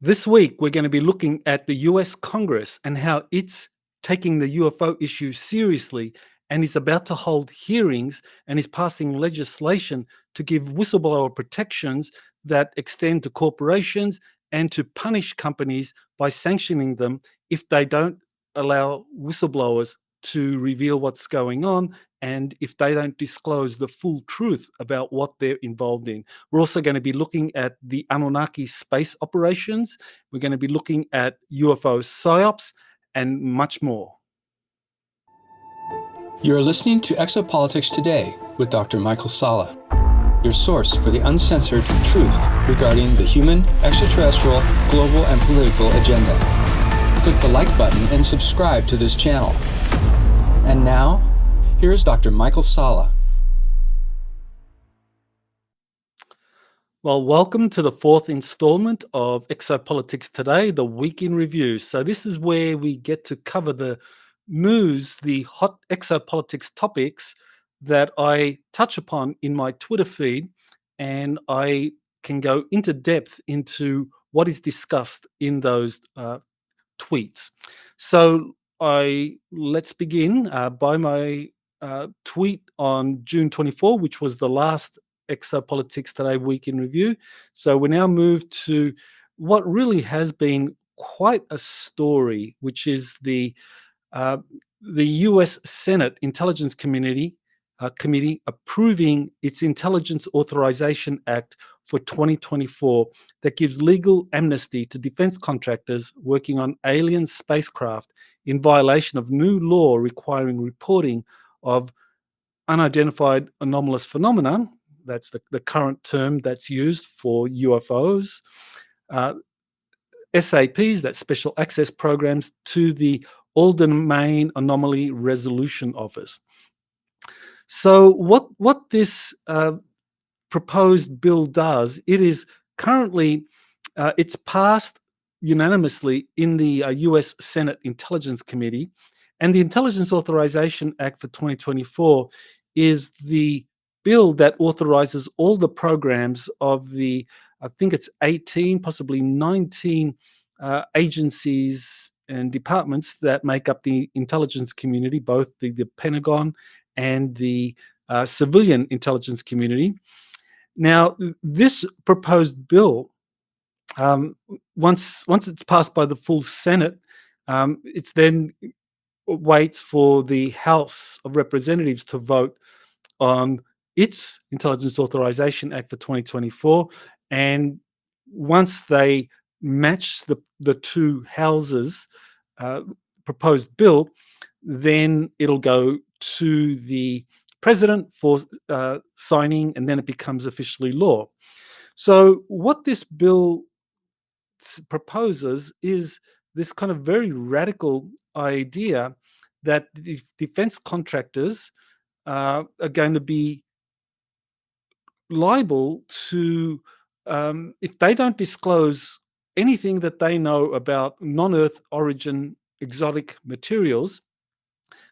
This week, we're going to be looking at the US Congress and how it's taking the UFO issue seriously and is about to hold hearings and is passing legislation to give whistleblower protections that extend to corporations and to punish companies by sanctioning them if they don't allow whistleblowers to reveal what's going on and if they don't disclose the full truth about what they're involved in. We're also going to be looking at the Anunnaki space operations. We're going to be looking at UFO psyops and much more. You're listening to Exopolitics Today with Dr. Michael Salla, your source for the uncensored truth regarding the human, extraterrestrial, global, and political agenda. Click the like button and subscribe to this channel. And now, here's Dr. Michael Salla. Well, welcome to the fourth installment of Exopolitics Today, the Week in Review. So this is where we get to cover the news, the hot exopolitics topics that I touch upon in my Twitter feed, and I can go into depth into what is discussed in those tweets. So let's begin by my tweet on June 24, which was the last Exopolitics Today Week in Review. So we now move to what really has been quite a story, which is the U.S. Senate Intelligence Committee approving its Intelligence Authorization Act for 2024 that gives legal amnesty to defense contractors working on alien spacecraft in violation of new law requiring reporting of unidentified anomalous phenomena. That's the current term that's used for UFOs. SAPs, that's special access programs, to the All-Domain Anomaly Resolution Office. So what this proposed bill does, it is currently, it's passed unanimously in the US Senate Intelligence Committee, and the Intelligence Authorization Act for 2024 is the bill that authorizes all the programs of the, I think it's 18, possibly 19 agencies and departments that make up the intelligence community, both the Pentagon and the civilian intelligence community. Now, this proposed bill, once it's passed by the full Senate, it's then waits for the House of Representatives to vote on its Intelligence Authorization Act for 2024, and once they match the two houses' proposed bill, then it'll go to the president for signing, and then it becomes officially law. So what this bill proposes is this kind of very radical idea that defense contractors are going to be liable to, if they don't disclose anything that they know about non-Earth origin exotic materials,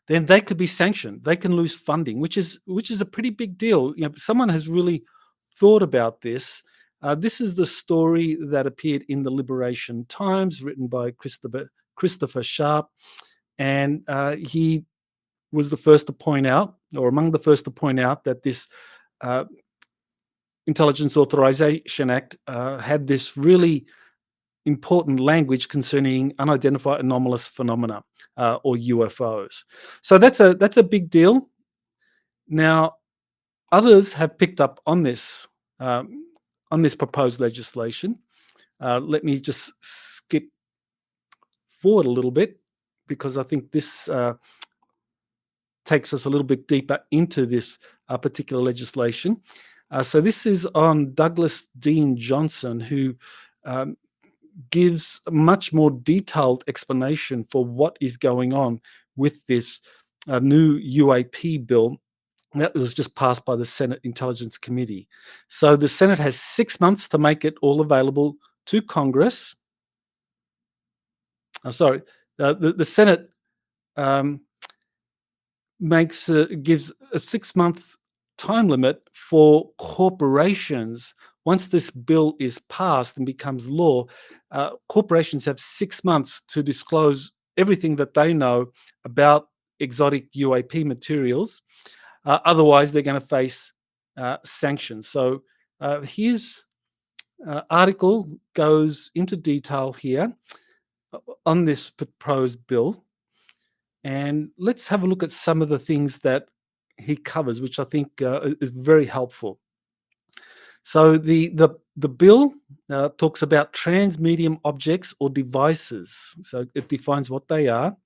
then they could be sanctioned. They can lose funding, which is a pretty big deal. You know, someone has really thought about this. This is the story that appeared in the Liberation Times, written by Christopher Sharp, and he was the first to point out, or among the first to point out, that this Intelligence Authorization Act had this really important language concerning unidentified anomalous phenomena, or UFOs. So that's a big deal. Now, others have picked up on this proposed legislation. Let me just skip forward a little bit, because I think this takes us a little bit deeper into this particular legislation. So this is on Douglas Dean Johnson, who gives a much more detailed explanation for what is going on with this new UAP bill that was just passed by the Senate Intelligence Committee. So the Senate has 6 months to make it all available to Congress. The Senate gives a 6-month time limit for corporations once this bill is passed and becomes law, corporations have 6 months to disclose everything that they know about exotic UAP materials. Otherwise, they're going to face sanctions. So his article goes into detail here on this proposed bill. And let's have a look at some of the things that he covers, which I think is very helpful. So the bill talks about transmedium objects or devices. So it defines what they are.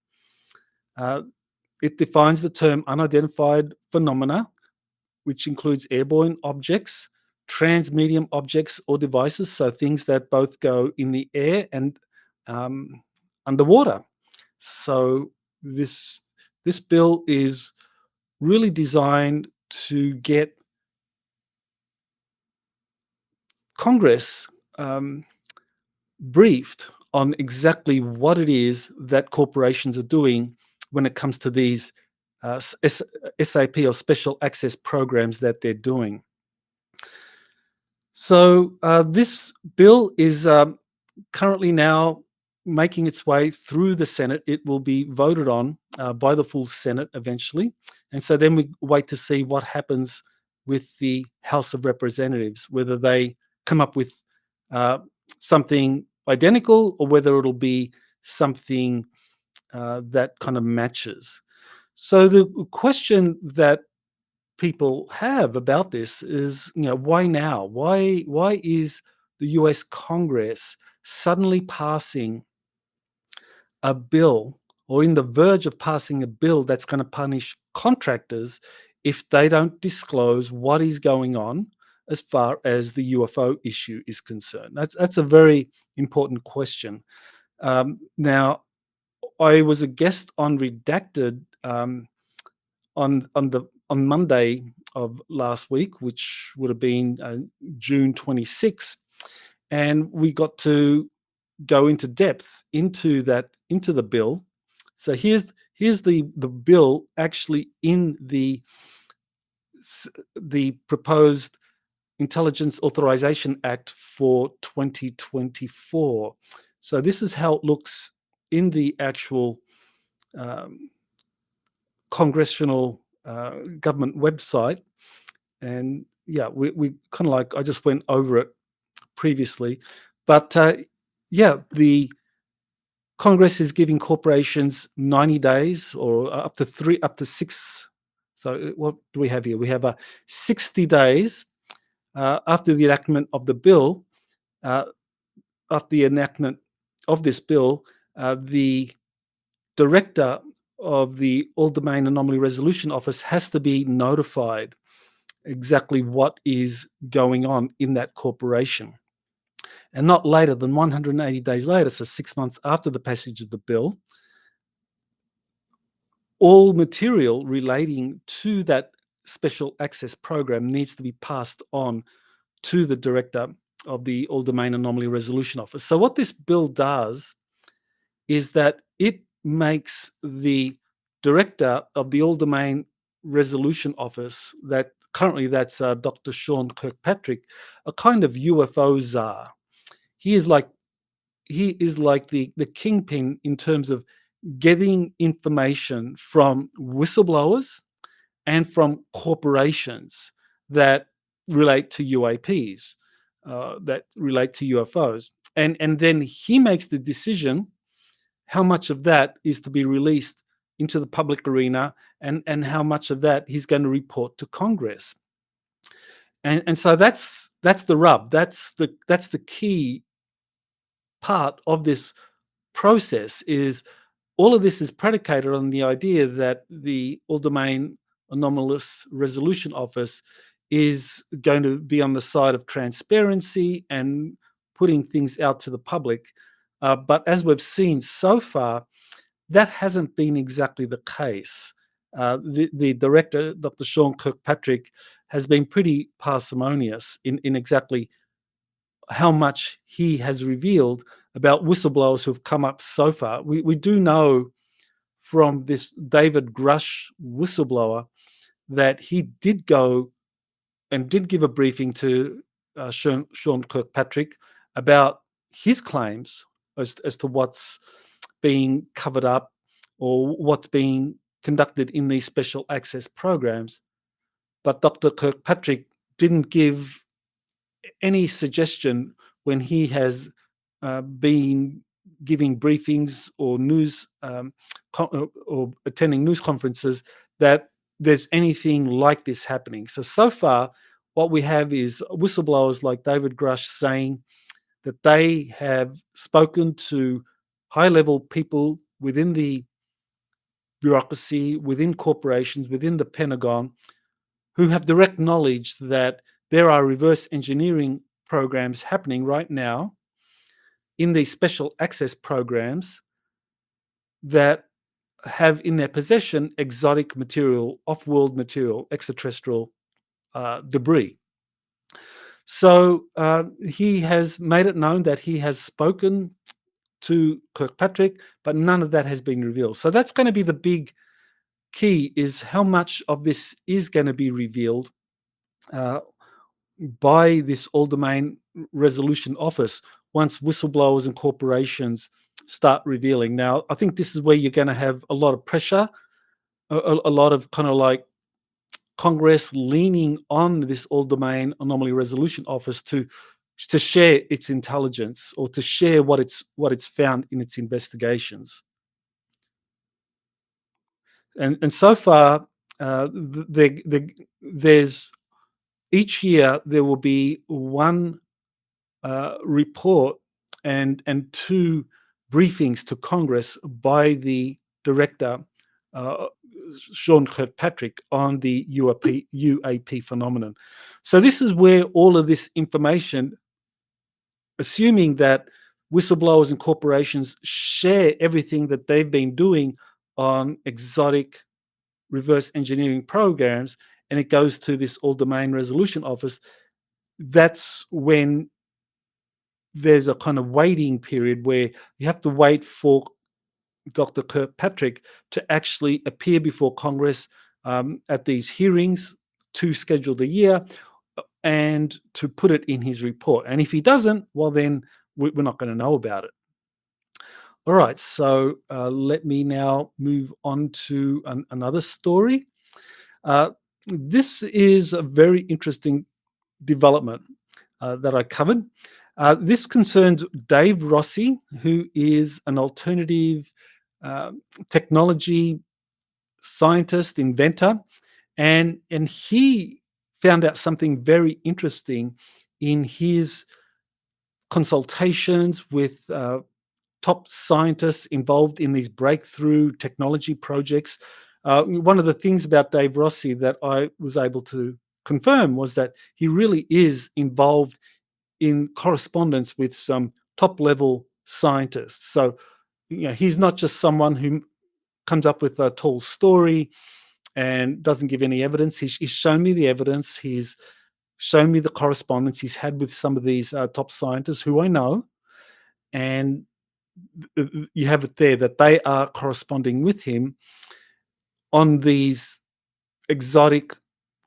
It defines the term unidentified phenomena, which includes airborne objects, transmedium objects or devices, so things that both go in the air and underwater. So this bill is really designed to get Congress briefed on exactly what it is that corporations are doing when it comes to these SAP or special access programs that they're doing. So this bill is currently now making its way through the Senate. It will be voted on by the full Senate eventually. And so then we wait to see what happens with the House of Representatives, whether they come up with something identical or whether it'll be something that kind of matches. So the question that people have about this is, why now? Why is the US Congress suddenly passing a bill or in the verge of passing a bill that's going to punish contractors if they don't disclose what is going on as far as the UFO issue is concerned? That's a very important question. Now, I was a guest on Redacted on Monday of last week, which would have been June 26th, and we got to go into depth into the bill. So here's the bill actually in the proposed Intelligence Authorization Act for 2024. So this is how it looks in the actual Congressional government website. And yeah, we kind of like, I just went over it previously, but the Congress is giving corporations 90 days or up to 6. So what do we have here? We have 60 days after the enactment of the bill. After the enactment of this bill, the director of the All Domain Anomaly Resolution Office has to be notified exactly what is going on in that corporation. And not later than 180 days later, so 6 months after the passage of the bill, all material relating to that special access program needs to be passed on to the director of the All Domain Anomaly Resolution Office. So what this bill does is that it makes the director of the All Domain Resolution Office, that currently that's Dr. Sean Kirkpatrick, a kind of UFO czar. He is like the kingpin in terms of getting information from whistleblowers and from corporations that relate to UAPs, that relate to UFOs. And then he makes the decision how much of that is to be released into the public arena and how much of that he's going to report to Congress. And so that's the rub. That's the key part of this process. Is all of this is predicated on the idea that the All Domain Anomalous Resolution Office is going to be on the side of transparency and putting things out to the public. But as we've seen so far, that hasn't been exactly the case. The director, Dr. Sean Kirkpatrick, has been pretty parsimonious in exactly how much he has revealed about whistleblowers who've come up so far. We do know from this David Grush whistleblower that he did go and did give a briefing to Sean Kirkpatrick about his claims as to what's being covered up or what's being conducted in these special access programs. But Dr. Kirkpatrick didn't give any suggestion when he has been giving briefings or or attending news conferences that there's anything like this happening. So far, what we have is whistleblowers like David Grush saying that they have spoken to high-level people within the bureaucracy, within corporations, within the Pentagon, who have direct knowledge that there are reverse engineering programs happening right now in these special access programs that have in their possession exotic material, off-world material, extraterrestrial debris. So he has made it known that he has spoken to Kirkpatrick, but none of that has been revealed. So that's going to be the big key, is how much of this is going to be revealed by this All Domain Resolution Office once whistleblowers and corporations start revealing. Now, I think this is where you're going to have a lot of pressure, a lot of kind of like Congress leaning on this All Domain Anomaly Resolution Office to share its intelligence or to share what it's found in its investigations. And so far, there's each year there will be one report and two briefings to Congress by the director, Sean Kirkpatrick, on the UAP phenomenon. So this is where all of this information, assuming that whistleblowers and corporations share everything that they've been doing on exotic reverse engineering programs, and it goes to this All Domain Resolution Office, that's when there's a kind of waiting period where you have to wait for Dr. Kirkpatrick to actually appear before Congress at these hearings, 2 scheduled a year, and to put it in his report. And if he doesn't, well, then we're not going to know about it. All right, so let me now move on to another story. This is a very interesting development that I covered. This concerns Dave Rossi, who is an alternative technology scientist, inventor, and he found out something very interesting in his consultations with top scientists involved in these breakthrough technology projects. One of the things about Dave Rossi that I was able to confirm was that he really is involved in correspondence with some top-level scientists. So, he's not just someone who comes up with a tall story and doesn't give any evidence. He's shown me the evidence. He's shown me the correspondence he's had with some of these top scientists who I know, and you have it there that they are corresponding with him on these exotic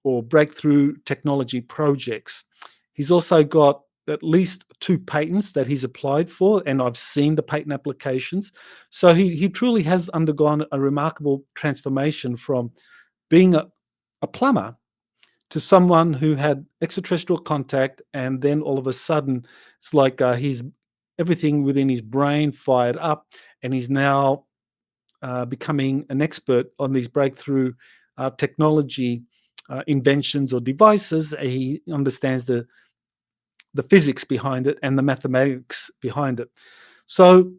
or breakthrough technology projects. He's also got at least 2 patents that he's applied for, and I've seen the patent applications. So he truly has undergone a remarkable transformation from being a plumber to someone who had extraterrestrial contact, and then all of a sudden it's like he's everything within his brain fired up, and he's now becoming an expert on these breakthrough technology inventions or devices. He understands the physics behind it and the mathematics behind it. So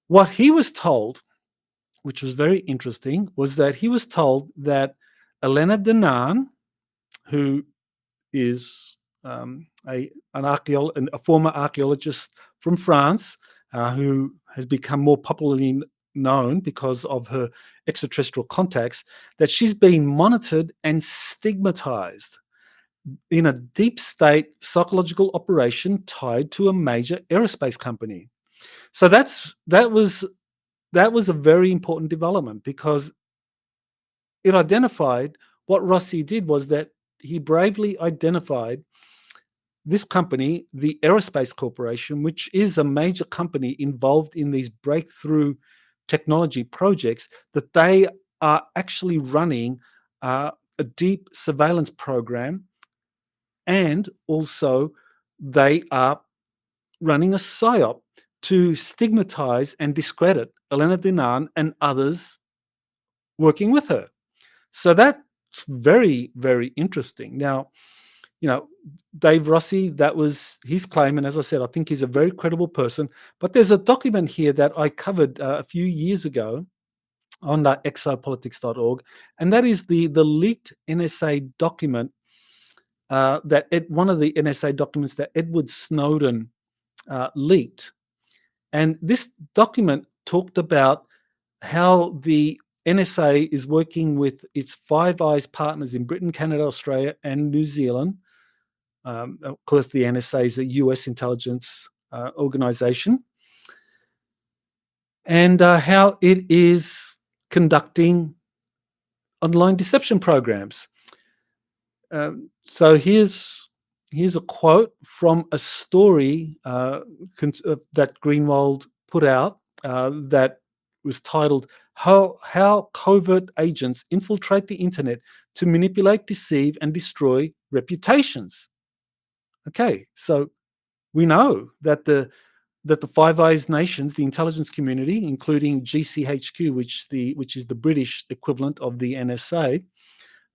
what he was told, which was very interesting, was that he was told that Elena Danaan, who is a former archaeologist from France, who has become more popularly known because of her extraterrestrial contacts, that she's been monitored and stigmatized in a deep state psychological operation tied to a major aerospace company. So that was a very important development, because it identified what Rossi did was that he bravely identified this company, the Aerospace Corporation, which is a major company involved in these breakthrough technology projects, that they are actually running a deep surveillance program, and also they are running a psyop to stigmatize and discredit Elena Dinan and others working with her. So that's very, very interesting. Now, Dave Rossi, that was his claim. And as I said, I think he's a very credible person. But there's a document here that I covered a few years ago on exopolitics.org. And that is the leaked NSA document one of the NSA documents that Edward Snowden leaked. And this document talked about how the NSA is working with its Five Eyes partners in Britain, Canada, Australia, and New Zealand. Of course, the NSA is a US intelligence organization, and how it is conducting online deception programs. So here's a quote from a story that Greenwald put out that was titled "How Covert Agents Infiltrate the Internet to Manipulate, Deceive, and Destroy Reputations." Okay, so we know that the Five Eyes nations, the intelligence community, including GCHQ, which is the British equivalent of the NSA,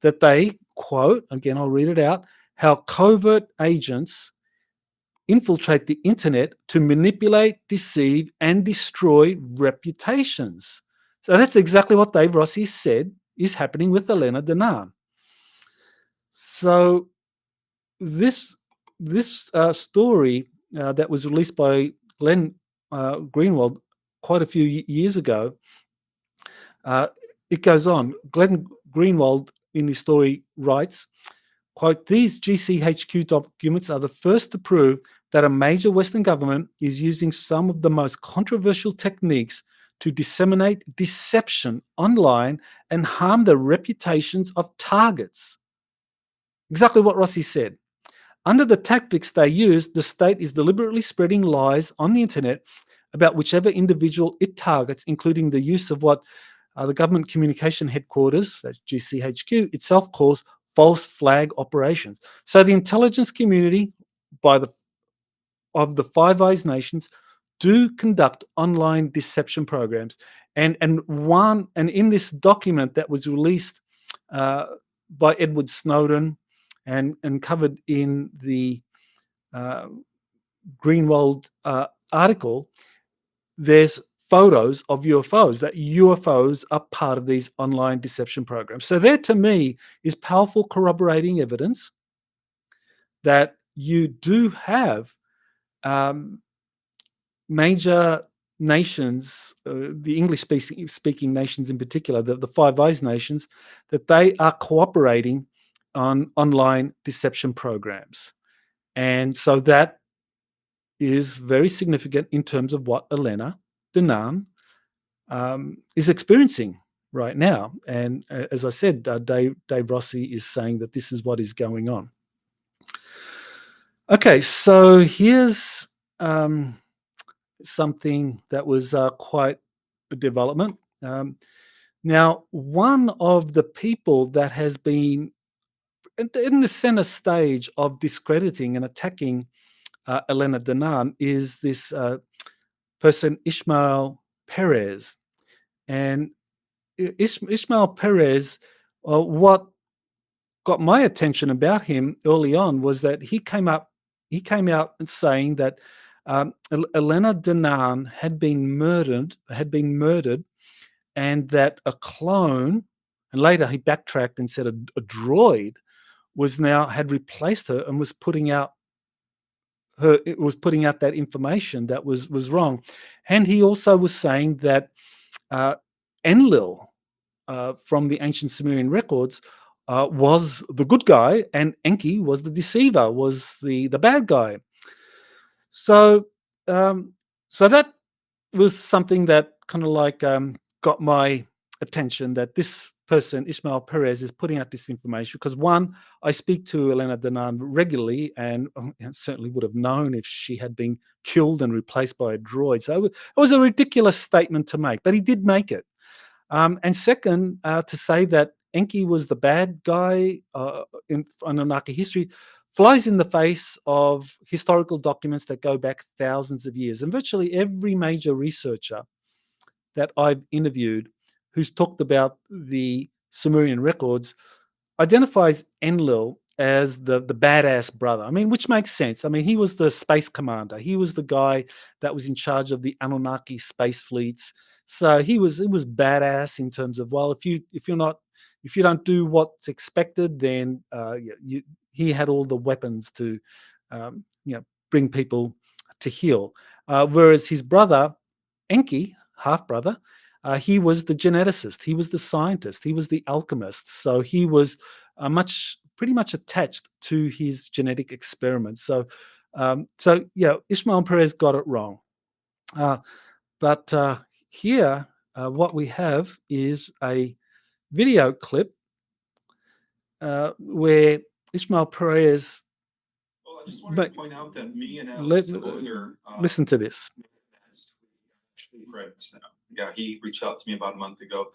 that they, quote, again, I'll read it out, how covert agents infiltrate the internet to manipulate, deceive, and destroy reputations. So that's exactly what Dave Rossi said is happening with Elena Dinan. So this story that was released by Glenn Greenwald quite a few years ago, it goes on. Glenn Greenwald in his story writes, quote, "These GCHQ documents are the first to prove that a major Western government is using some of the most controversial techniques to disseminate deception online and harm the reputations of targets." Exactly what Rossi said. Under the tactics they use, the state is deliberately spreading lies on the internet about whichever individual it targets, including the use of what the Government Communication Headquarters, that's GCHQ, itself calls false flag operations. So the intelligence community of the Five Eyes nations do conduct online deception programs. And in this document that was released by Edward Snowden and covered in the Greenwald article, there's photos of UFOs, that UFOs are part of these online deception programs. So there, to me, is powerful corroborating evidence that you do have major nations, the English-speaking nations in particular, the Five Eyes nations, that they are cooperating on online deception programs. And so that is very significant in terms of what Elena Dinan is experiencing right now. And as I said, Dave Rossi is saying that this is what is going on. Okay, so here's something that was quite a development. Now, one of the people that has been in the center stage of discrediting and attacking Elena Dinan is this person, Ishmael Perez. And Ishmael Perez, what got my attention about him early on was that he came out and saying that Elena Dinan had been murdered, and that a clone, and later he backtracked and said a droid had replaced her and was putting out that information that was wrong. And he also was saying that Enlil from the ancient Sumerian records was the good guy, and Enki was the deceiver, was the bad guy. So that was something that kind of like got my attention, that this person, Ishmael Perez, is putting out this information because, one, I speak to Elena Danaan regularly and certainly would have known if she had been killed and replaced by a droid. So it was a ridiculous statement to make, but he did make it. And second, to say that Enki was the bad guy in Anunnaki history flies in the face of historical documents that go back thousands of years. And virtually every major researcher that I've interviewed who's talked about the Sumerian records identifies Enlil as the badass brother. I mean, which makes sense. I mean, he was the space commander. He was the guy that was in charge of the Anunnaki space fleets. So he was badass in terms of, well, if you don't do what's expected, then he had all the weapons to bring people to heel. Whereas his brother Enki, half brother, he was the geneticist, he was the scientist, he was the alchemist. So he was pretty much attached to his genetic experiments. So, Ishmael Perez got it wrong. But here, what we have is a video clip where Ishmael Perez. Well, I just wanted to point out that me and Alex earlier. Listen to this. Friends now. Yeah, he reached out to me about a month ago.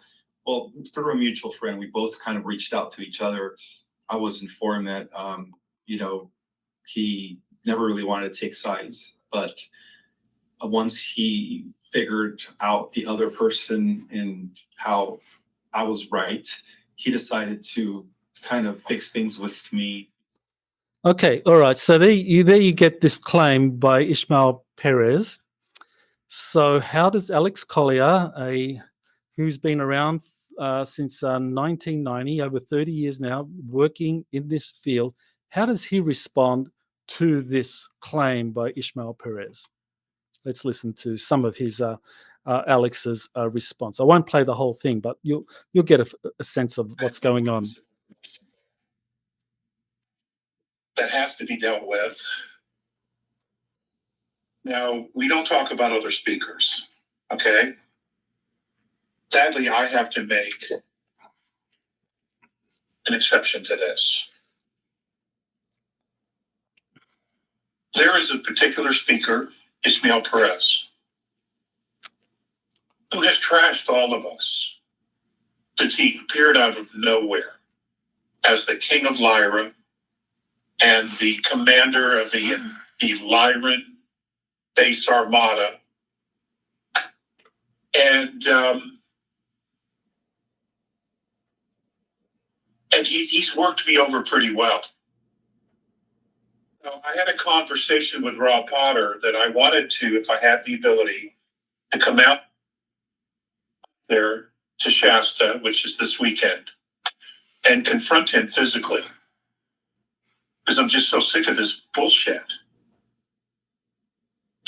Well, through a mutual friend, we both kind of reached out to each other. I was informed that, he never really wanted to take sides, but once he figured out the other person and how I was right, he decided to kind of fix things with me. Okay, all right. So there you get this claim by Ishmael Perez. So how does Alex Collier, who's been around since 1990, over 30 years now, working in this field, how does he respond to this claim by Ishmael Perez? Let's listen to some of his Alex's response. I won't play the whole thing, but you'll get a sense of what's going on. That has to be dealt with. Now, we don't talk about other speakers, okay? Sadly, I have to make an exception to this. There is a particular speaker, Ishmael Perez, who has trashed all of us since he appeared out of nowhere as the king of Lyra and the commander of the Lyran base armada. And he's worked me over pretty well. So I had a conversation with Rob Potter that I wanted to, if I had the ability, to come out there to Shasta, which is this weekend, and confront him physically. Because I'm just so sick of this bullshit.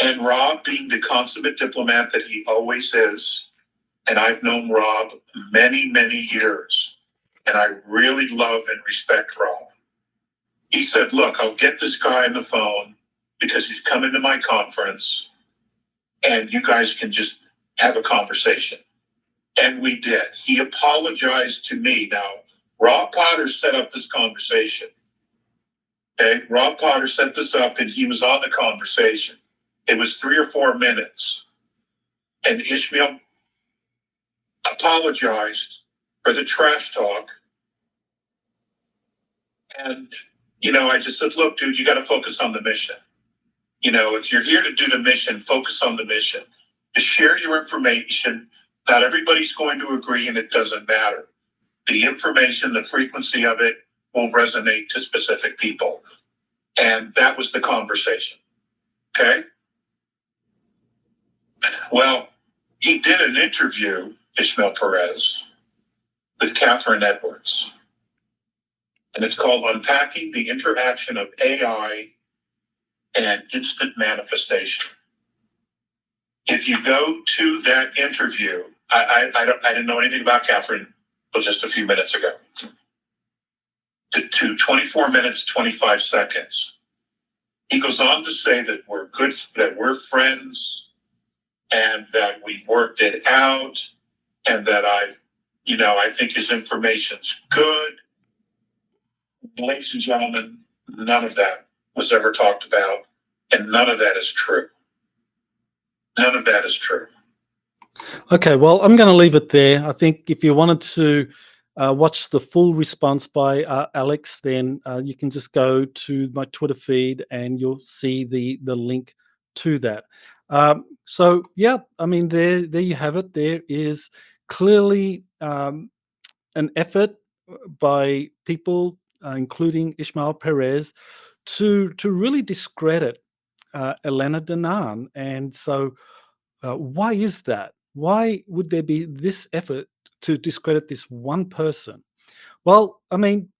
And Rob, being the consummate diplomat that he always is, and I've known Rob many, many years, and I really love and respect Rob. He said, look, I'll get this guy on the phone because he's coming to my conference and you guys can just have a conversation. And we did. He apologized to me. Now, Rob Potter set up this conversation. Okay, Rob Potter set this up and he was on the conversation. It was 3 or 4 minutes. And Ishmael apologized for the trash talk. And I just said, look, dude, you got to focus on the mission. If you're here to do the mission, focus on the mission. Just share your information. Not everybody's going to agree, and it doesn't matter. The information, the frequency of it will resonate to specific people. And that was the conversation. Okay? Well, he did an interview, Ishmael Perez, with Catherine Edwards. And it's called Unpacking the Interaction of AI and Instant Manifestation. If you go to that interview, I didn't know anything about Catherine until just a few minutes ago. To 24 minutes, 25 seconds. He goes on to say that we're friends, and that we've worked it out, and that I've I think his information's good. Ladies and gentlemen, none of that was ever talked about, and none of that is true. None of that is true. Okay, well, I'm going to leave it there. I think if you wanted to watch the full response by Alex, then you can just go to my Twitter feed and you'll see the link to that. So yeah, I mean, there you have it. There is clearly an effort by people, including Ishmael Perez, to really discredit Elena Danaan. And so why is that? Why would there be this effort to discredit this one person? Well, I mean,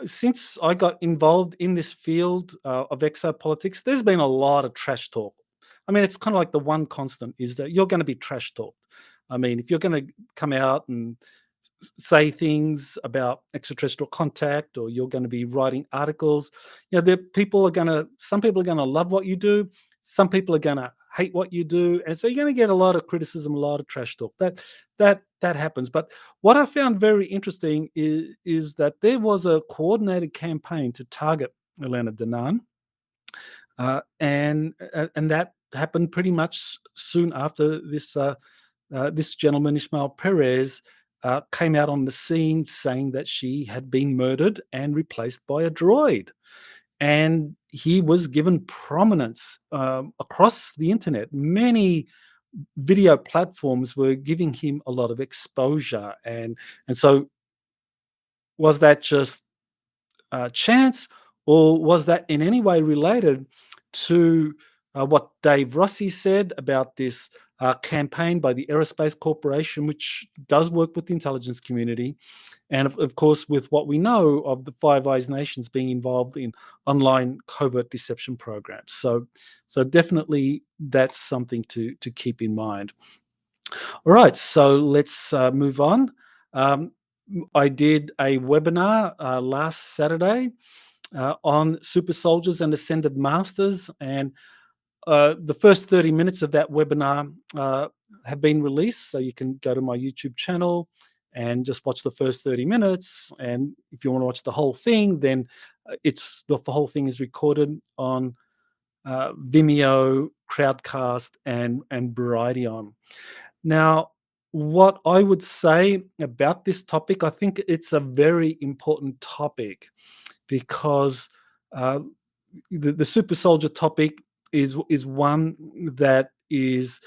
since I got involved in this field of exopolitics, there's been a lot of trash talk. I mean, it's kind of like the one constant is that you're going to be trash talked. I mean, if you're going to come out and say things about extraterrestrial contact, or you're going to be writing articles, some people are going to love what you do, some people are going to hate what you do, and so you're going to get a lot of criticism, a lot of trash talk. That happens. But what I found very interesting is that there was a coordinated campaign to target Elena Danaan, and that happened pretty much soon after this gentleman, Ishmael Perez, came out on the scene saying that she had been murdered and replaced by a droid. And he was given prominence across the internet. Many video platforms were giving him a lot of exposure. And so was that just chance, or was that in any way related to what Dave Rossi said about this campaign by the Aerospace Corporation, which does work with the intelligence community, and of course with what we know of the Five Eyes nations being involved in online covert deception programs. So definitely that's something to keep in mind. All right, so let's move on. I did a webinar last Saturday on super soldiers and ascended masters, and the first 30 minutes of that webinar have been released, so you can go to my YouTube channel and just watch the first 30 minutes. And if you want to watch the whole thing, then the whole thing is recorded on Vimeo, Crowdcast, and Brighteon. Now, what I would say about this topic, I think it's a very important topic, because the super soldier topic is one that is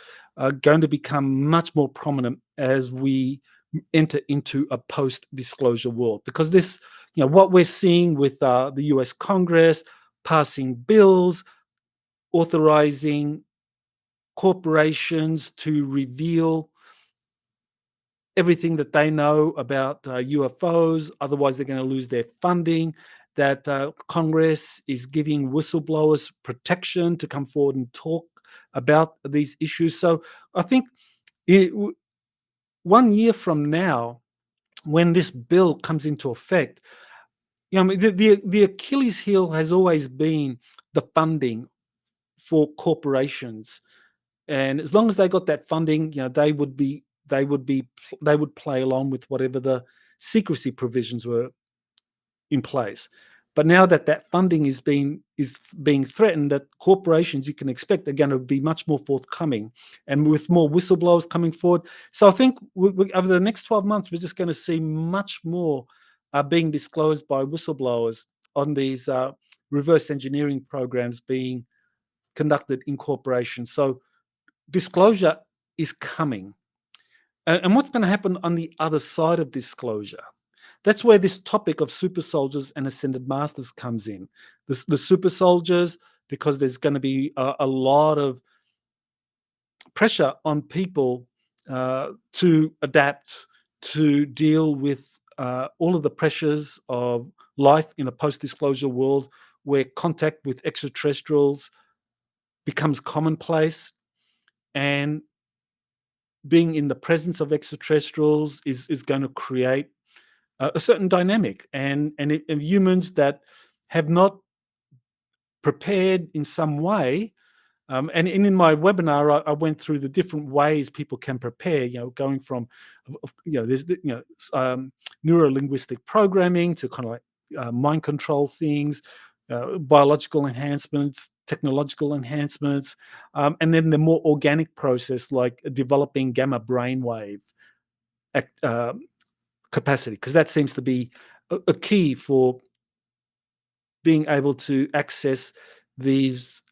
going to become much more prominent as we enter into a post-disclosure world, because this, what we're seeing with the US Congress passing bills authorizing corporations to reveal everything that they know about UFOs, otherwise they're going to lose their funding, that Congress is giving whistleblowers protection to come forward and talk about these issues. So I think 1 year from now, when this bill comes into effect, the Achilles heel has always been the funding for corporations. And as long as they got that funding, they would play along with whatever the secrecy provisions were in place. But now that funding is being threatened, that corporations, you can expect, are going to be much more forthcoming, and with more whistleblowers coming forward. So I think over the next 12 months, we're just going to see much more being disclosed by whistleblowers on these reverse engineering programs being conducted in corporations. So disclosure is coming. And what's going to happen on the other side of disclosure? That's where this topic of super soldiers and ascended masters comes in. The super soldiers, because there's going to be a lot of pressure on people to adapt, to deal with all of the pressures of life in a post-disclosure world where contact with extraterrestrials becomes commonplace, and being in the presence of extraterrestrials is going to create a certain dynamic, and humans that have not prepared in some way And in my webinar, I went through the different ways people can prepare. Going from, there's neuro-linguistic programming to kind of like mind control things, biological enhancements, technological enhancements, and then the more organic process like developing gamma brainwave capacity, because that seems to be a key for being able to access these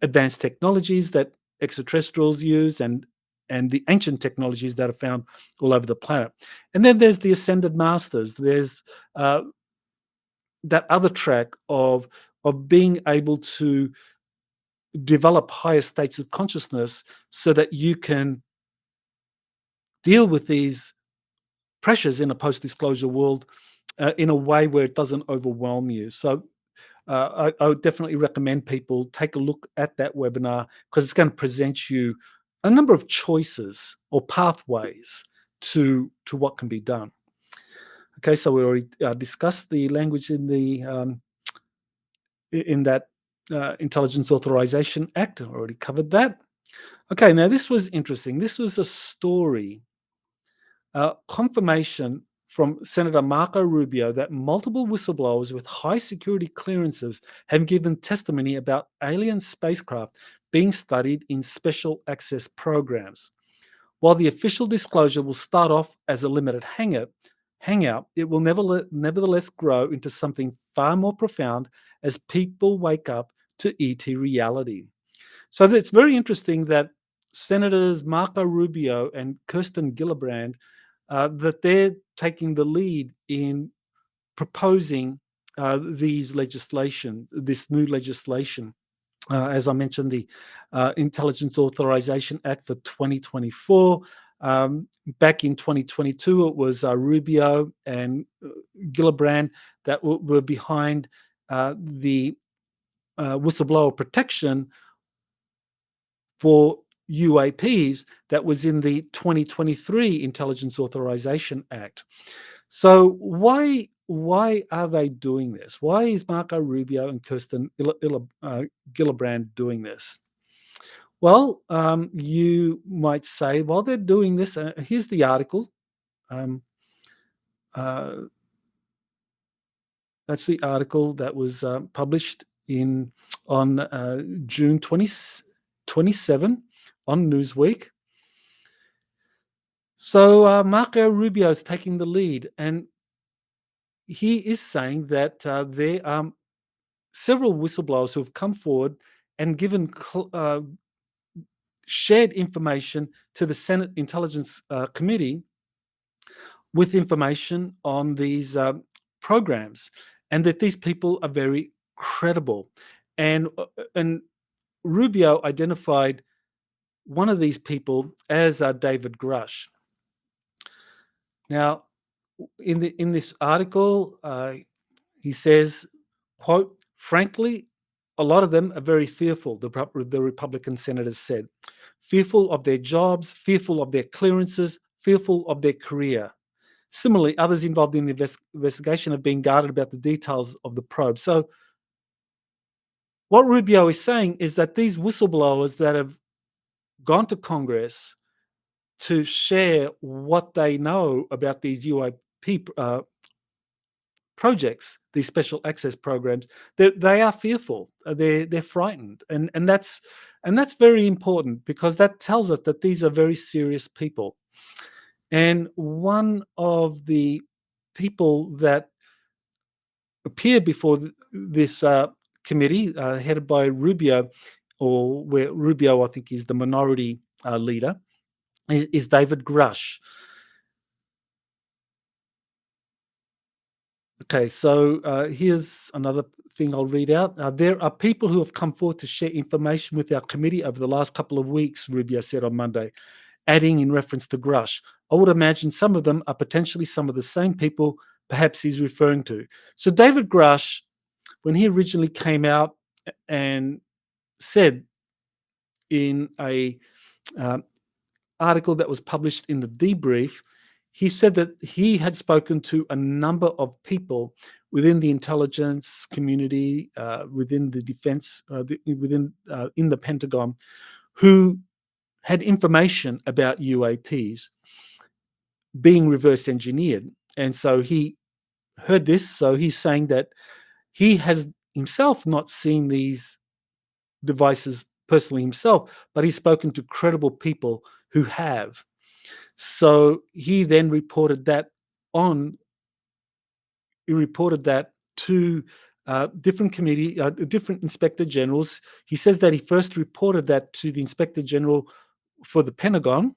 advanced technologies that extraterrestrials use and the ancient technologies that are found all over the planet. And then there's the ascended masters. There's that other track of being able to develop higher states of consciousness so that you can deal with these pressures in a post-disclosure world in a way where it doesn't overwhelm you. So I would definitely recommend people take a look at that webinar, because it's going to present you a number of choices or pathways to what can be done. Okay, so we already discussed the language in that Intelligence Authorization Act. I already covered that. Okay, now this was interesting. This was a story, confirmation from Senator Marco Rubio that multiple whistleblowers with high security clearances have given testimony about alien spacecraft being studied in special access programs. While the official disclosure will start off as a limited hangout, it will nevertheless grow into something far more profound as people wake up to ET reality. So it's very interesting that Senators Marco Rubio and Kirsten Gillibrand, that they're taking the lead in proposing this new legislation. As I mentioned, the Intelligence Authorization Act for 2024. Back in 2022, it was Rubio and Gillibrand that were behind the whistleblower protection for UAPs that was in the 2023 Intelligence Authorization Act. So why are they doing this? Why is Marco Rubio and Kirsten Gillibrand doing this? Well, you might say, well, they're doing this. Here's the article. That's the article that was published on June 27 on Newsweek. So Marco Rubio is taking the lead, and he is saying that there are several whistleblowers who have come forward and given shared information to the Senate Intelligence Committee with information on these programs, and that these people are very credible. And Rubio identified one of these people as David Grush. Now, in this article, he says, quote, "Frankly, a lot of them are very fearful," the Republican senators said. "Fearful of their jobs, fearful of their clearances, fearful of their career. Similarly, others involved in the investigation have been guarded about the details of the probe." So what Rubio is saying is that these whistleblowers that have gone to Congress to share what they know about these UAP projects, these special access programs, they are fearful. They're frightened, and that's very important, because that tells us that these are very serious people. And one of the people that appeared before this committee, headed by Rubio, or where Rubio, I think, is the minority leader, is David Grush. Okay, so here's another thing I'll read out. There are people who have come forward to share information with our committee over the last couple of weeks, Rubio said on Monday, adding in reference to Grush. I would imagine some of them are potentially some of the same people perhaps he's referring to. So David Grush, when he originally came out and said in a article that was published in the Debrief, he said that he had spoken to a number of people within the intelligence community, within the defense, in the Pentagon, who had information about UAPs being reverse engineered. And so he heard this. So he's saying that he has himself not seen these devices personally himself, but he's spoken to credible people who have. So he then reported that on. He reported that to different inspector generals. He says that he first reported that to the inspector general for the Pentagon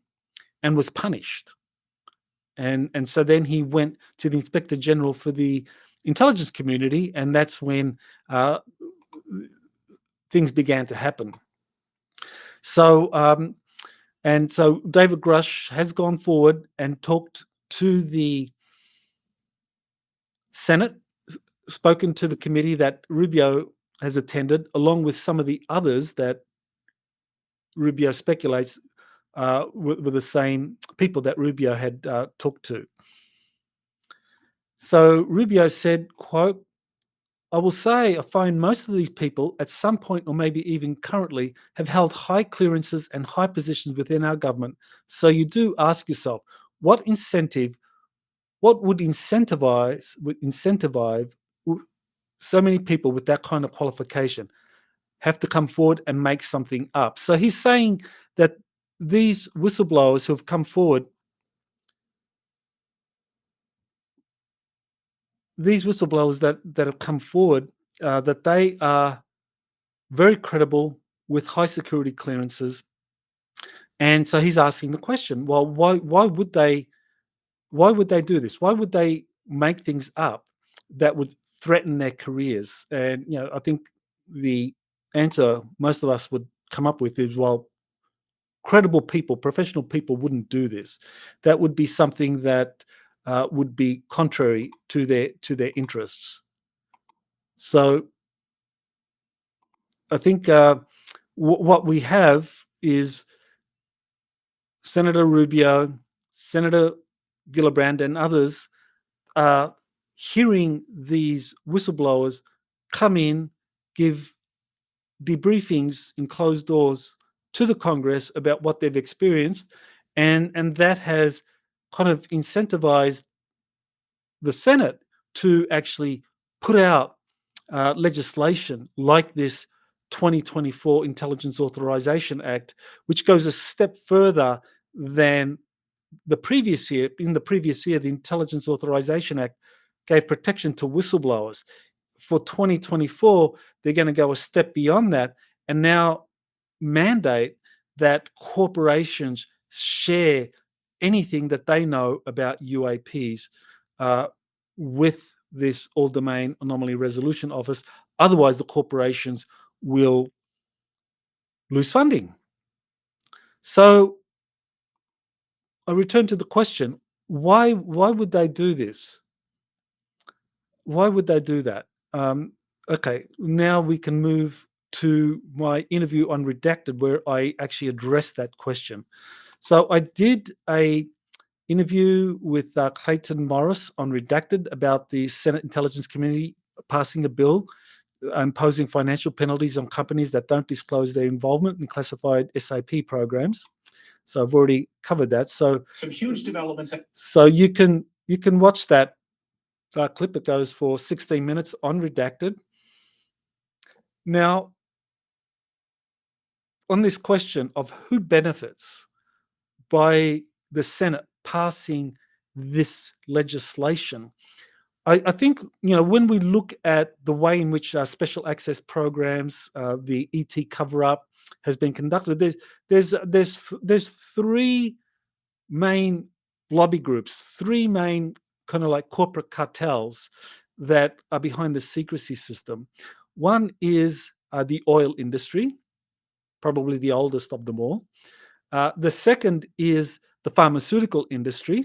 and was punished. And so then he went to the inspector general for the intelligence community, and that's when things began to happen. So so David Grush has gone forward and talked to the Senate, spoken to the committee that Rubio has attended, along with some of the others that Rubio speculates were the same people that Rubio had talked to. So Rubio said, quote, "I will say I find most of these people at some point, or maybe even currently, have held high clearances and high positions within our government. So you do ask yourself, what would incentivize so many people with that kind of qualification have to come forward and make something up?" So he's saying that these whistleblowers who have come forward, that have come forward, that they are very credible with high security clearances. And so he's asking the question, well, why would they do this? Why would they make things up that would threaten their careers? And I think the answer most of us would come up with is, well, credible people, professional people wouldn't do this. That would be something that would be contrary to their interests. So I think what we have is Senator Rubio, Senator Gillibrand, and others are hearing these whistleblowers come in, give debriefings in closed doors to the Congress about what they've experienced, and that has kind of incentivized the Senate to actually put out legislation like this 2024 Intelligence Authorization Act, which goes a step further than the previous year. In the previous year, the Intelligence Authorization Act gave protection to whistleblowers. For 2024, they're going to go a step beyond that and now mandate that corporations share anything that they know about UAPs with this All-Domain Anomaly Resolution Office. Otherwise, the corporations will lose funding. So I return to the question, why would they do this? Why would they do that? Okay, now we can move to my interview on Redacted, where I actually addressed that question. So I did a interview with Clayton Morris on Redacted about the Senate Intelligence Committee passing a bill imposing financial penalties on companies that don't disclose their involvement in classified SAP programs. So I've already covered that. So some huge developments. So you can watch that clip. It goes for 16 minutes on Redacted. Now, on this question of who benefits by the Senate passing this legislation, I think when we look at the way in which special access programs, the ET cover-up, has been conducted, there's three main lobby groups, three main kind of like corporate cartels that are behind the secrecy system. One is the oil industry, probably the oldest of them all. The second is the pharmaceutical industry.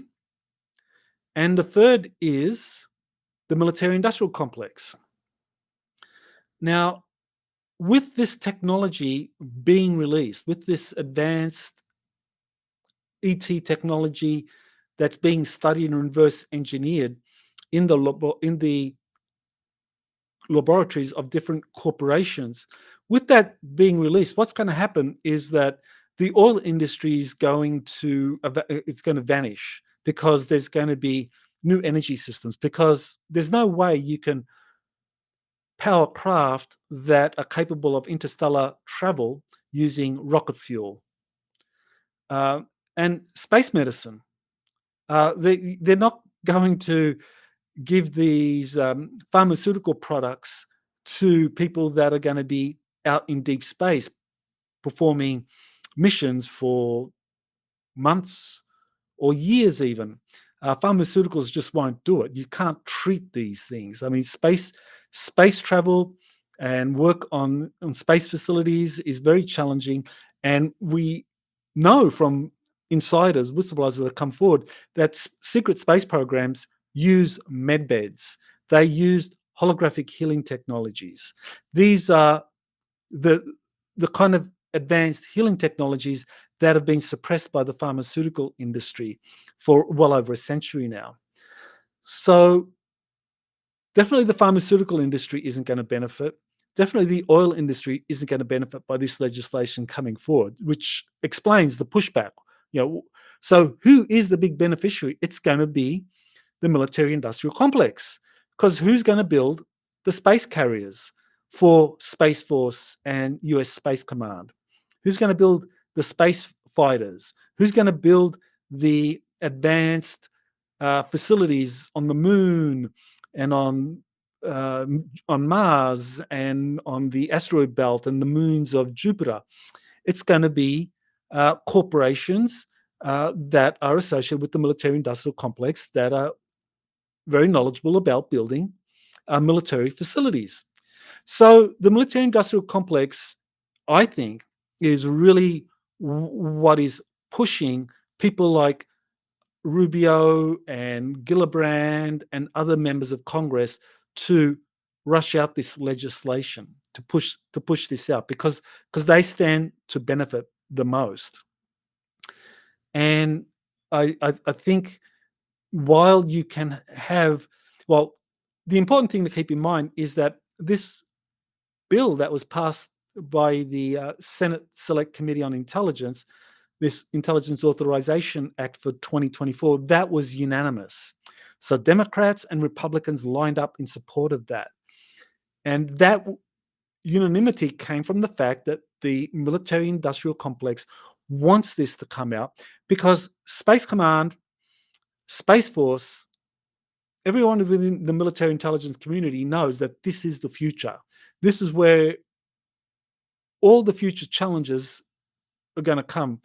And the third is the military-industrial complex. Now, with this technology being released, with this advanced ET technology that's being studied and reverse engineered in the laboratories of different corporations. With that being released, what's going to happen is that the oil industry is going to vanish, because there's going to be new energy systems, because there's no way you can power craft that are capable of interstellar travel using rocket fuel. And space medicine, they're not going to give these pharmaceutical products to people that are going to be out in deep space performing missions for months or years even. Pharmaceuticals just won't do it. You can't treat these things. I mean, space travel and work on space facilities is very challenging. And we know from insiders, whistleblowers that have come forward, that secret space programs use medbeds. They used holographic healing technologies. These are the kind of advanced healing technologies that have been suppressed by the pharmaceutical industry for well over a century now. So definitely the pharmaceutical industry isn't going to benefit. Definitely the oil industry isn't going to benefit by this legislation coming forward, which explains the pushback. So who is the big beneficiary? It's going to be the military-industrial complex, because who's going to build the space carriers for Space Force and US Space Command? Who's going to build the space fighters? Who's going to build the advanced facilities on the moon and on Mars and on the asteroid belt and the moons of Jupiter? It's going to be corporations that are associated with the military-industrial complex that are very knowledgeable about building military facilities. So the military-industrial complex, I think, is really what is pushing people like Rubio and Gillibrand and other members of Congress to rush out this legislation, to push this out, because they stand to benefit the most. And I think while you can have, the important thing to keep in mind is that this bill that was passed by the Senate Select Committee on Intelligence, this Intelligence Authorization Act for 2024, that was unanimous. So Democrats and Republicans lined up in support of that. And that unanimity came from the fact that the military-industrial complex wants this to come out, because Space Command, Space Force, everyone within the military intelligence community knows that this is the future. This is where all the future challenges are going to come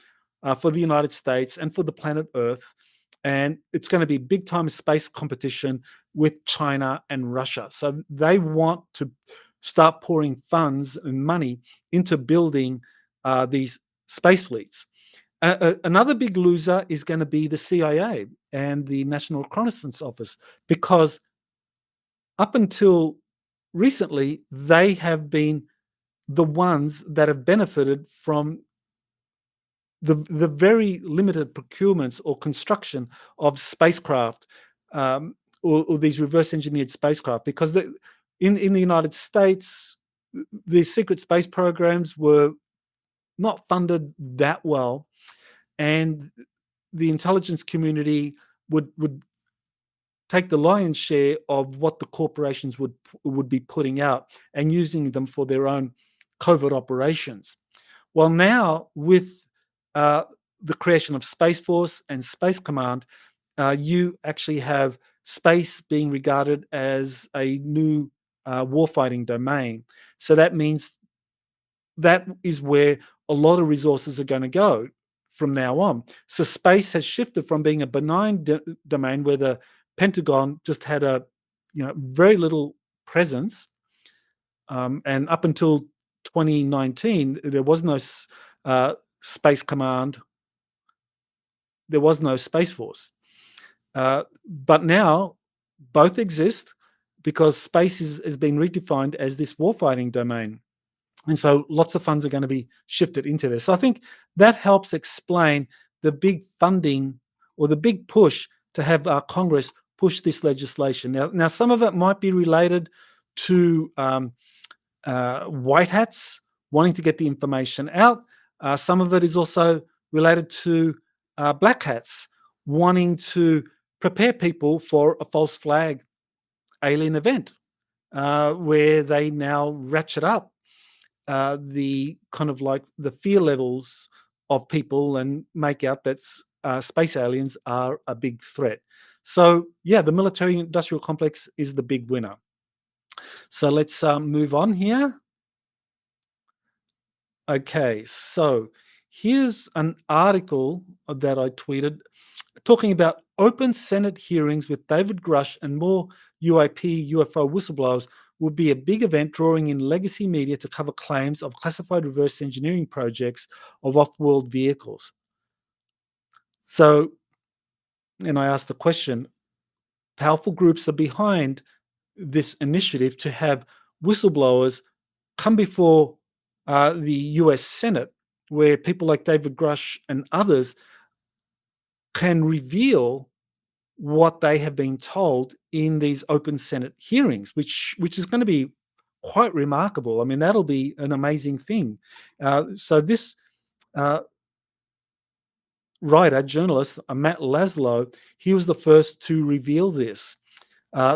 for the United States and for the planet Earth. And it's going to be big time space competition with China and Russia. So they want to start pouring funds and money into building these space fleets. Another big loser is going to be the CIA and the National Reconnaissance Office, because up until recently, they have been the ones that have benefited from the very limited procurements or construction of spacecraft, or these reverse engineered spacecraft, because in the United States, the secret space programs were not funded that well, and the intelligence community would take the lion's share of what the corporations would be putting out and using them for their own covert operations. Well, now with the creation of Space Force and Space Command, you actually have space being regarded as a new warfighting domain. So that means that is where a lot of resources are going to go from now on. So space has shifted from being a benign domain where the Pentagon just had a very little presence, and up until 2019 there was no Space Command, there was no Space Force, but now both exist, because space has been redefined as this warfighting domain. And so lots of funds are going to be shifted into this. So I think that helps explain the big funding or the big push to have Congress push this legislation. Now some of it might be related to white hats wanting to get the information out. Some of it is also related to black hats wanting to prepare people for a false flag alien event, where they now ratchet up the kind of like the fear levels of people and make out that space aliens are a big threat. So yeah, the military industrial complex is the big winner. So let's move on here. Okay, so here's an article that I tweeted talking about open Senate hearings with David Grush and more UAP UFO whistleblowers will be a big event drawing in legacy media to cover claims of classified reverse engineering projects of off-world vehicles. So, and I asked the question, powerful groups are behind this initiative to have whistleblowers come before the US Senate, where people like David Grush and others can reveal what they have been told in these open Senate hearings, which is going to be quite remarkable. I mean, that'll be an amazing thing. So this writer, journalist, Matt Laszlo, he was the first to reveal this.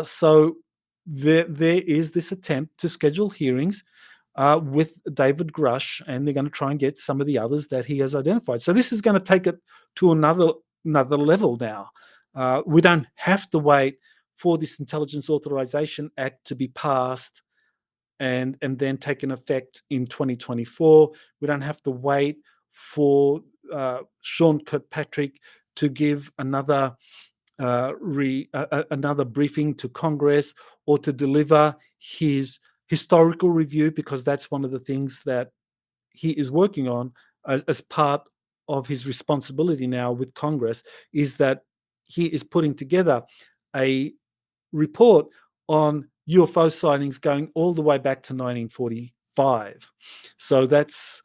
So there is this attempt to schedule hearings with David Grush, and they're going to try and get some of the others that he has identified. So this is going to take it to another level now. We don't have to wait for this Intelligence Authorization Act to be passed and then take an effect in 2024. We don't have to wait for Sean Kirkpatrick to give another another briefing to Congress or to deliver his historical review, because that's one of the things that he is working on as part of his responsibility now with Congress, is that he is putting together a report on UFO sightings going all the way back to 1945. So that's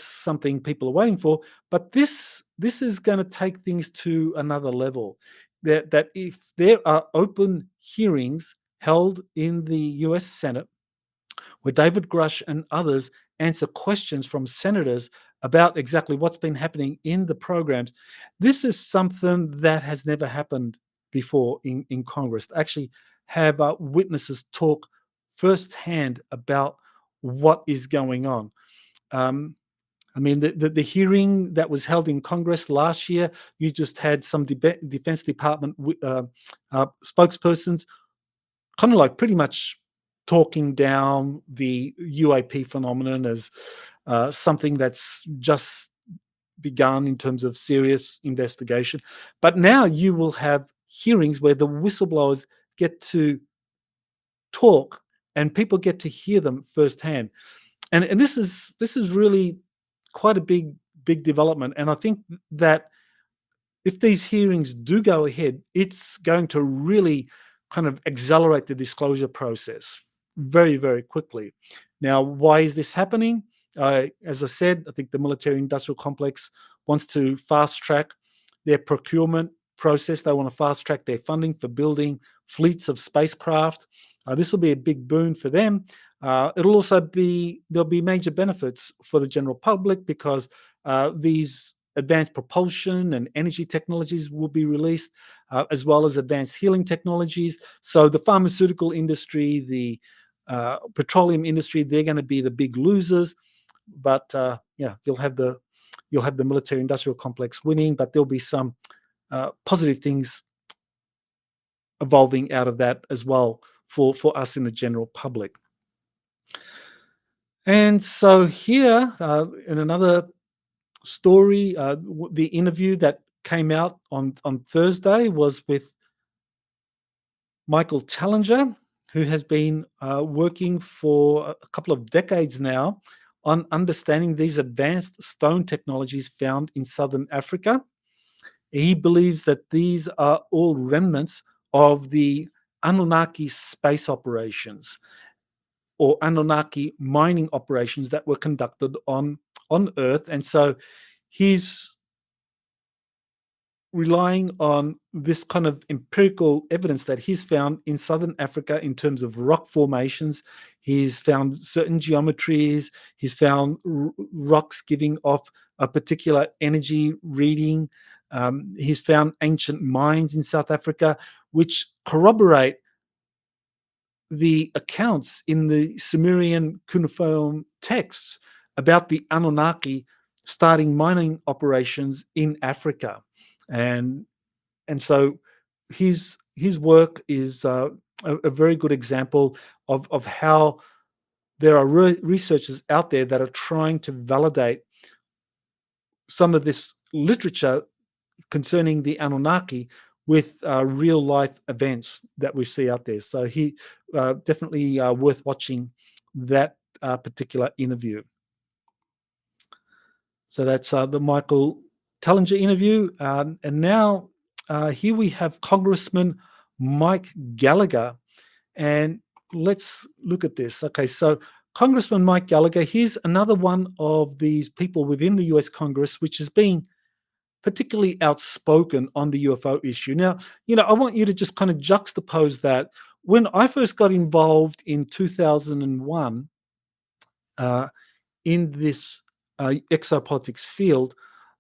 something people are waiting for. But this is going to take things to another level. That if there are open hearings held in the US Senate where David Grush and others answer questions from senators about exactly what's been happening in the programs, this is something that has never happened before in Congress. To actually have witnesses talk firsthand about what is going on. I mean, the hearing that was held in Congress last year, you just had some Defense Department spokespersons kind of like pretty much talking down the UAP phenomenon as something that's just begun in terms of serious investigation. But now you will have hearings where the whistleblowers get to talk and people get to hear them firsthand. And this is really quite a big development. And I think that if these hearings do go ahead, it's going to really kind of accelerate the disclosure process very, very quickly. Now, why is this happening? As I said, I think the military industrial complex wants to fast track their procurement process. They want to fast track their funding for building fleets of spacecraft. This will be a big boon for them. It'll also there'll be major benefits for the general public, because these advanced propulsion and energy technologies will be released, as well as advanced healing technologies. So the pharmaceutical industry, the petroleum industry, they're going to be the big losers. But yeah, you'll have the military industrial complex winning, but there'll be some positive things evolving out of that as well for us in the general public. And so here, in another story, the interview that came out on Thursday was with Michael Challenger, who has been working for a couple of decades now on understanding these advanced stone technologies found in southern Africa. He believes that these are all remnants of the Anunnaki space operations or Anunnaki mining operations that were conducted on Earth. And so he's relying on this kind of empirical evidence that he's found in southern Africa in terms of rock formations. He's found certain geometries. He's found rocks giving off a particular energy reading. He's found ancient mines in South Africa, which corroborate the accounts in the Sumerian cuneiform texts about the Anunnaki starting mining operations in Africa. And so his work is a very good example of how there are researchers out there that are trying to validate some of this literature concerning the Anunnaki with real life events that we see out there. So he definitely worth watching that particular interview. So that's the Michael Tellinger interview. And now here we have Congressman Mike Gallagher. And let's look at this. Okay, so Congressman Mike Gallagher, he's another one of these people within the US Congress, which is being particularly outspoken on the UFO issue. Now, I want you to just kind of juxtapose that. When I first got involved in 2001 in this exopolitics field,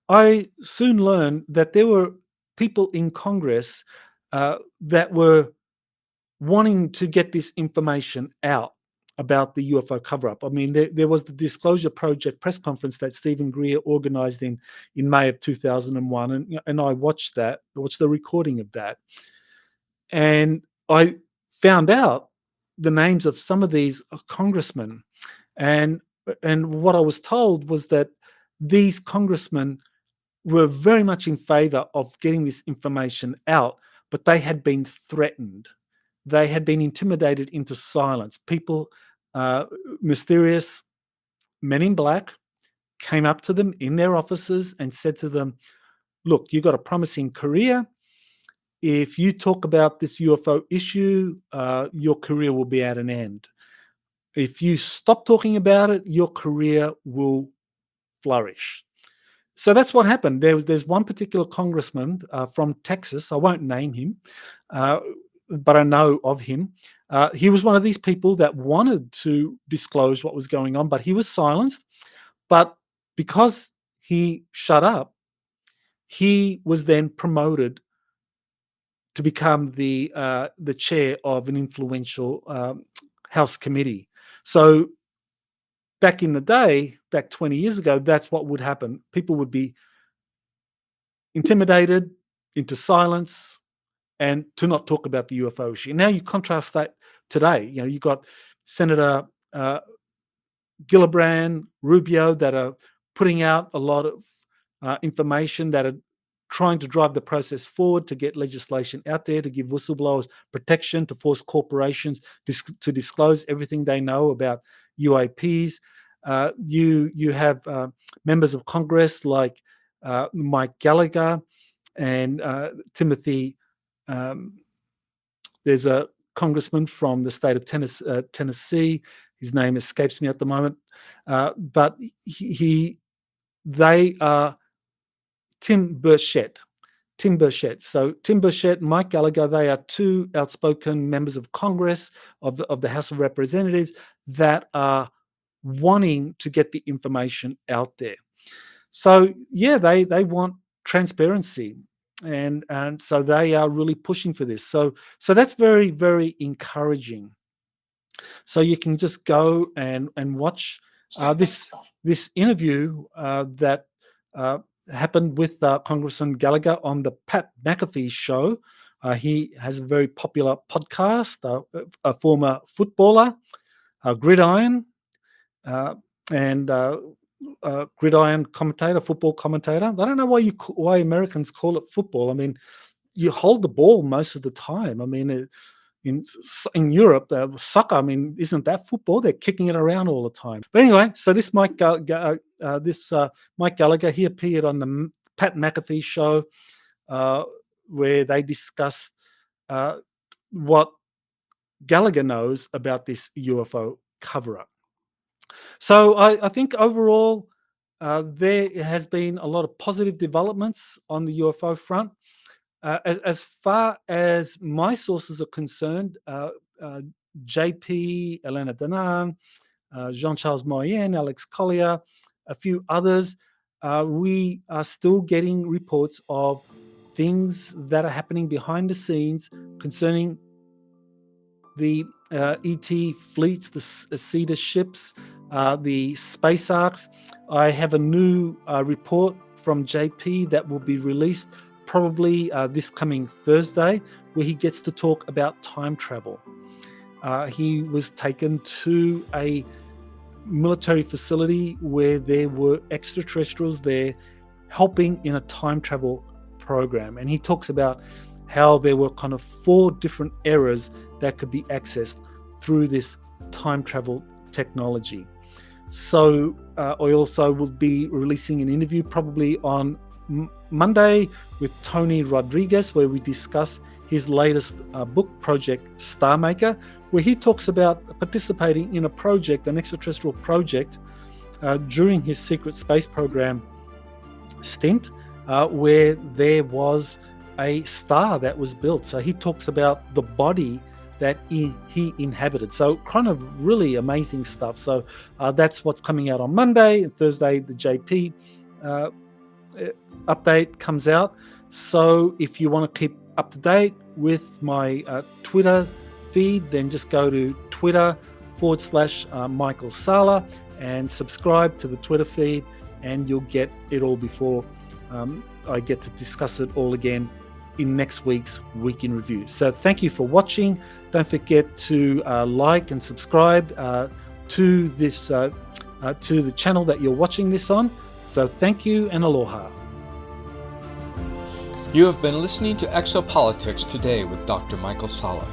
I soon learned that there were people in Congress that were wanting to get this information out about the UFO cover-up. I mean, there was the Disclosure Project press conference that Stephen Greer organized in May of 2001, and I watched the recording of that. And I found out the names of some of these congressmen. And what I was told was that these congressmen were very much in favor of getting this information out, but they had been threatened. They had been intimidated into silence. People, mysterious men in black, came up to them in their offices and said to them, look, you got a promising career. If you talk about this UFO issue, your career will be at an end. If you stop talking about it, your career will flourish. So that's what happened. There's one particular congressman from Texas. I won't name him, but I know of him. He was one of these people that wanted to disclose what was going on, but he was silenced. But because he shut up, he was then promoted to become the chair of an influential House committee. So back in the day, back 20 years ago, that's what would happen. People would be intimidated into silence and to not talk about the UFO issue. Now you contrast that today. You've got Senator Gillibrand, Rubio that are putting out a lot of information that are trying to drive the process forward to get legislation out there to give whistleblowers protection, to force corporations to disclose everything they know about UAPs. You have members of Congress like Mike Gallagher and Timothy. There's a congressman from the state of Tennessee. His name escapes me at the moment, but they are Tim Burchett. So Tim Burchett and Mike Gallagher, they are two outspoken members of Congress, of the House of Representatives, that are wanting to get the information out there. So yeah, they want transparency, and so they are really pushing for this. So that's very, very encouraging. So you can just go and watch this interview that happened with Congressman Gallagher on the Pat McAfee show. He has a very popular podcast, a former footballer, Gridiron, and Gridiron commentator, football commentator. I don't know why Americans call it football. I mean, you hold the ball most of the time. I mean, in Europe, soccer, I mean, isn't that football? They're kicking it around all the time. But anyway, so this Mike Gallagher, he appeared on the Pat McAfee show where they discussed what Gallagher knows about this UFO cover-up. So I think overall, there has been a lot of positive developments on the UFO front. As far as my sources are concerned, JP, Elena Danan, Jean-Charles Moyen, Alex Collier, a few others, we are still getting reports of things that are happening behind the scenes concerning the ET fleets, the Cedar ships, the space arcs. I have a new report from JP that will be released probably this coming Thursday, where he gets to talk about time travel. He was taken to a military facility where there were extraterrestrials there helping in a time travel program. And he talks about how there were kind of 4 different eras that could be accessed through this time travel technology. So I also will be releasing an interview probably on Monday with Tony Rodriguez, where we discuss his latest book project, Star Maker, where he talks about participating in a project, an extraterrestrial project, during his secret space program stint, where there was a star that was built. So he talks about the body that he inhabited. So kind of really amazing stuff. So that's what's coming out on Monday. And Thursday, the JP update comes out. So if you want to keep up to date with my Twitter feed, then just go to Twitter/Michael Salla and subscribe to the Twitter feed, and you'll get it all before I get to discuss it all again in next week's Week in Review. So thank you for watching. Don't forget to like and subscribe to this to the channel that you're watching this on. So thank you and aloha. You have been listening to Exopolitics Today with Dr. Michael Salla.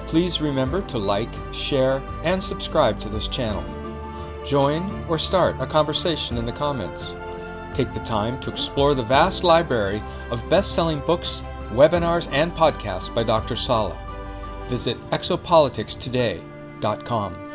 Please remember to like, share, and subscribe to this channel. Join or start a conversation in the comments. Take the time to explore the vast library of best-selling books, webinars, and podcasts by Dr. Salla. Visit exopoliticstoday.com.